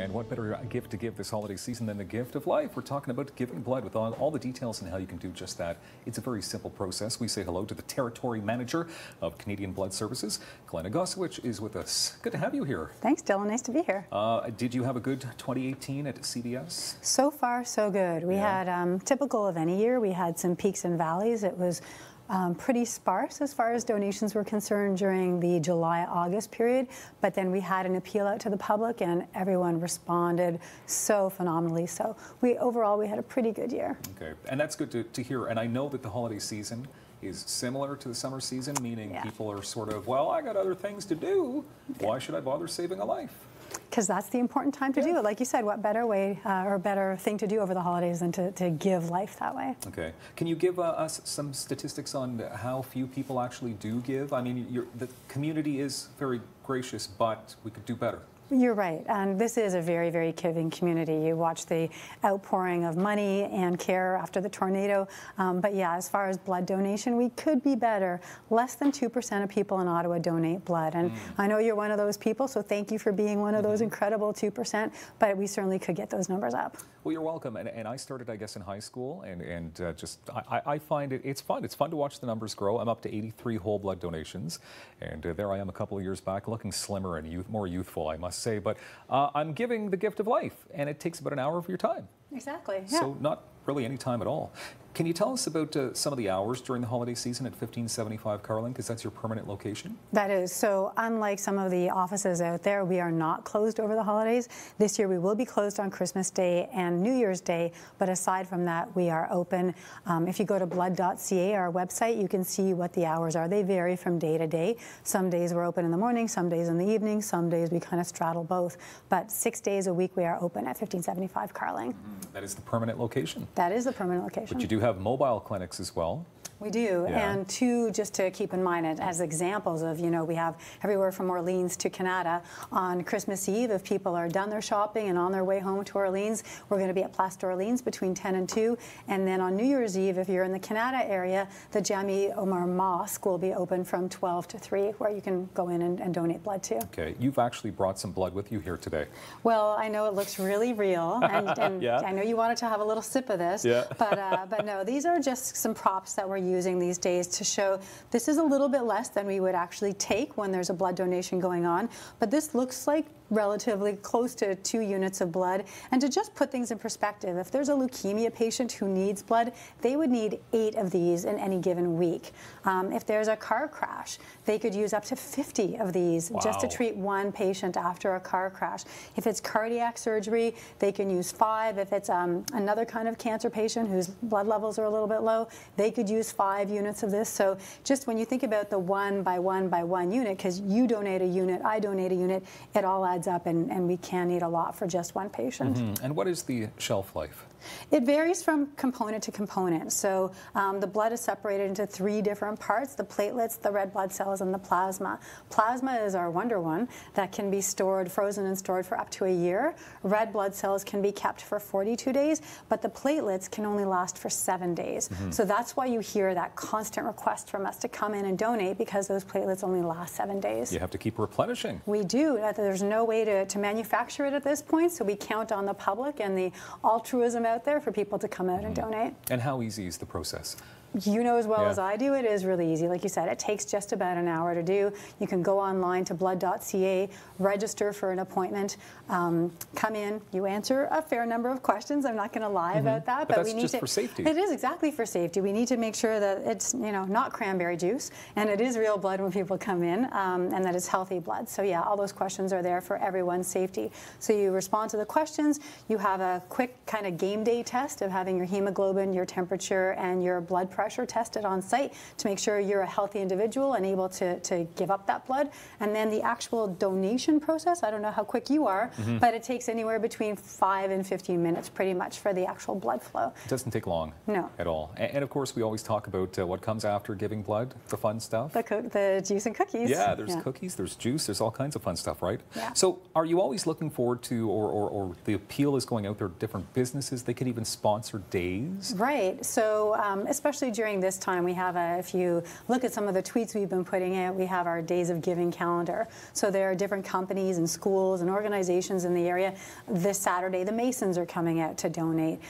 And what better gift to give this holiday season than the gift of life? We're talking about giving blood with all the details and how you can do just that. It's a very simple process. We say hello to the Territory Manager of Canadian Blood Services. Glenna Gosewich is with us. Good to have you here. Thanks, Dylan. Nice to be here. Did you have a good 2018 at CBS? So far, so good. We had, typical of any year, we had some peaks and valleys. It was pretty sparse as far as donations were concerned during the July-August period, but then we had an appeal out to the public and everyone responded so phenomenally. So overall we had a pretty good year. Okay, and that's good to hear. And I know that the holiday season is similar to the summer season, meaning people are sort of, well, I got other things to do. Why should I bother saving a life? Because that's the important time to do it. Like you said, what better way or better thing to do over the holidays than to give life that way? Okay. Can you give us some statistics on how few people actually do give? I mean, the community is very gracious, but we could do better. You're right, and this is a very, very giving community. You watch the outpouring of money and care after the tornado, but yeah, as far as blood donation, we could be better. Less than 2% of people in Ottawa donate blood, and I know you're one of those people, so thank you for being one of those incredible 2%, but we certainly could get those numbers up. Well, you're welcome, and I started, I guess, in high school, and I find it's fun. It's fun to watch the numbers grow. I'm up to 83 whole blood donations, and there I am a couple of years back, looking slimmer and more youthful, I must say, but I'm giving the gift of life, and it takes about an hour of your time. Exactly. So not really any time at all. Can you tell us about some of the hours during the holiday season at 1575 Carling, because that's your permanent location? That is. So unlike some of the offices out there, we are not closed over the holidays. This year we will be closed on Christmas Day and New Year's Day, but aside from that, we are open. If you go to blood.ca, our website, you can see what the hours are. They vary from day to day. Some days we're open in the morning, some days in the evening, some days we kind of straddle both. But 6 days a week we are open at 1575 Carling. That is the permanent location? That is the permanent location. But you do have mobile clinics as well. We do, and two, just to keep in mind, as examples of, we have everywhere from Orleans to Canada. On Christmas Eve, if people are done their shopping and on their way home to Orleans, we're going to be at Place d'Orleans between 10 and 2. And then on New Year's Eve, if you're in the Canada area, the Jami Omar Mosque will be open from 12 to 3, where you can go in and donate blood too. Okay, you've actually brought some blood with you here today. Well, I know it looks really real, and I know you wanted to have a little sip of this, but no, these are just some props that we're using these days to show this is a little bit less than we would actually take when there's a blood donation going on, but this looks like relatively close to 2 units of blood. And to just put things in perspective, if there's a leukemia patient who needs blood, they would need 8 of these in any given week. If there's a car crash, they could use up to 50 of these just to treat one patient after a car crash. If it's cardiac surgery, they can use 5. If it's another kind of cancer patient whose blood levels are a little bit low, they could use 5 units of this. So just when you think about the 1 by 1 by 1 unit, because you donate a unit, I donate a unit, it all adds up, and we can need a lot for just one patient. And what is the shelf life? It varies from component to component. So the blood is separated into 3 different parts: the platelets, the red blood cells, and the plasma. Plasma is our wonder one that can be stored, frozen and stored for up to a year. Red blood cells can be kept for 42 days, but the platelets can only last for 7 days. So that's why you hear that constant request from us to come in and donate, because those platelets only last 7 days. You have to keep replenishing. We do. There's no way to manufacture it at this point, so we count on the public and the altruism out there for people to come out and donate. And how easy is the process? You know as well as I do, it is really easy. Like you said, it takes just about an hour to do. You can go online to blood.ca, register for an appointment, come in, you answer a fair number of questions. I'm not going to lie about that, but we need just for safety. It is exactly for safety. We need to make sure that it's not cranberry juice, and it is real blood when people come in, and that it's healthy blood. So yeah, all those questions are there for everyone's safety. So you respond to the questions. You have a quick kind of game day test of having your hemoglobin, your temperature, and your blood pressure tested on site to make sure you're a healthy individual and able to give up that blood. And then the actual donation process, I don't know how quick you are, but it takes anywhere between 5 and 15 minutes pretty much for the actual blood flow. It doesn't take long at all. And of course, we always talk about what comes after giving blood, the fun stuff. The juice and cookies. Yeah, there's cookies, there's juice, there's all kinds of fun stuff, right? Yeah. So are you always looking forward to, or the appeal is going out there, different businesses, they can even sponsor days? Right. So especially during this time, we have if you look at some of the tweets we've been putting in, we have our Days of Giving calendar. So there are different companies and schools and organizations in the area. This Saturday, the Masons are coming out to donate.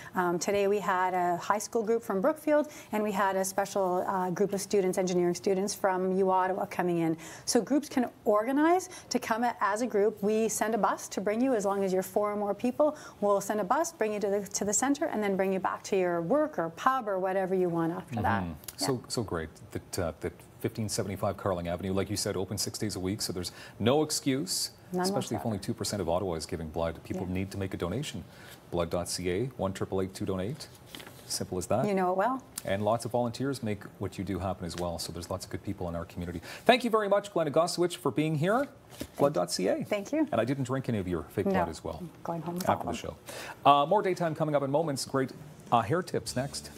Today we had a high school group from Brookfield, and we had a special group of students, engineering students from Ottawa coming in. So groups can organize to come as a group. We send a bus to bring you, as long as you're 4 or more people. We'll send a bus, bring you to the center, and then bring you back to your work or pub or whatever you want after that. Yeah. So great that 1575 Carling Avenue, like you said, open 6 days a week, so there's no excuse. None especially whatsoever. if only 2% of Ottawa is giving blood. People need to make a donation. Blood.ca, 1-888-2-DONATE. Simple as that. You know it well. And lots of volunteers make what you do happen as well. So there's lots of good people in our community. Thank you very much, Glenna Gosewich, for being here. Blood.ca. Thank you. And I didn't drink any of your fake blood as well. I'm going home after the show. More daytime coming up in moments. Great hair tips next.